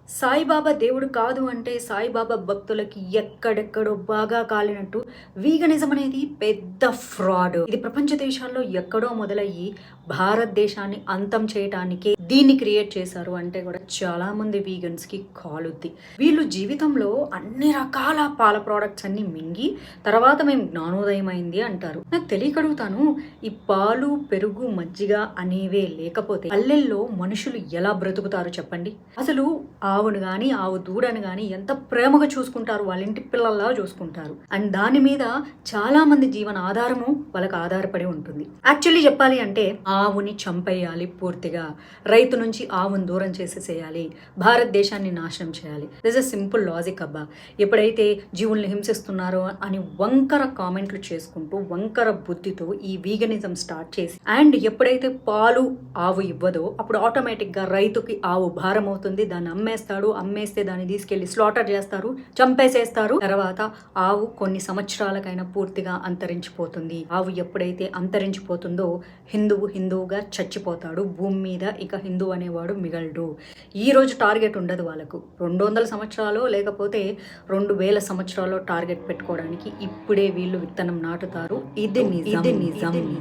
సాయిబాబా దేవుడు కాదు అంటే సాయిబాబా భక్తులకి ఎక్కడెక్కడో బాగా కాలినట్టు వీగనిజం అనేది పెద్ద ఫ్రాడ్. ఇది ప్రపంచ దేశాల్లో ఎక్కడో మొదలయ్యి భారతదేశాన్ని అంతం చేయటానికే దీన్ని క్రియేట్ చేశారు అంటే కూడా చాలా మంది వీగన్స్ కి కాలుద్ది. వీళ్ళు జీవితంలో అన్ని రకాల పాల ప్రోడక్ట్స్ అన్ని మింగి తర్వాత మేము జ్ఞానోదయం అయింది అంటారు. నాకు తెలియకడుగుతాను, ఈ పాలు పెరుగు మజ్జిగ అనేవే లేకపోతే పల్లెల్లో మనుషులు ఎలా బ్రతుకుతారు చెప్పండి. అసలు ఆవును కానీ ఆవు దూడను కానీ ఎంత ప్రేమగా చూసుకుంటారు, వాళ్ళ ఇంటి పిల్లల్లా చూసుకుంటారు. అండ్ దాని మీద చాలా మంది జీవన ఆధారము వాళ్ళకి ఆధారపడి ఉంటుంది. యాక్చువల్లీ చెప్పాలి అంటే ఆవుని చంపేయాలి, పూర్తిగా రైతు నుంచి ఆవును దూరం చేసేసేయాలి, భారతదేశాన్ని నాశనం చేయాలి. దిస్ ఇస్ సింపుల్ లాజిక్ అబ్బా. ఎప్పుడైతే జీవుల్ని హింసిస్తున్నారో అని వంకర కామెంట్లు చేసుకుంటూ వంకర బుద్ధితో ఈ వీగనిజం స్టార్ట్ చేసి అండ్ ఎప్పుడైతే పాలు ఆవు ఇవ్వదో అప్పుడు ఆటోమేటిక్ గా రైతుకి ఆవు భారం అవుతుంది, దాన్ని అమ్మేస్తే దాన్ని తీసుకెళ్లి స్లాటర్ చేస్తారు, చంపేసేస్తారు. తర్వాత ఆవు కొన్ని సంవత్సరాలకైనా పూర్తిగా అంతరించిపోతుంది. ఆవు ఎప్పుడైతే అంతరించిపోతుందో హిందువుగా చచ్చిపోతాడు. భూమి మీద ఇక హిందూ అనేవాడు మిగలడు. ఈ రోజు టార్గెట్ ఉండదు వాళ్ళకు. 200 సంవత్సరాలు లేకపోతే 2000 సంవత్సరాలు టార్గెట్ పెట్టుకోవడానికి ఇప్పుడే వీళ్ళు విత్తనం నాటుతారు. ఇది నిజం.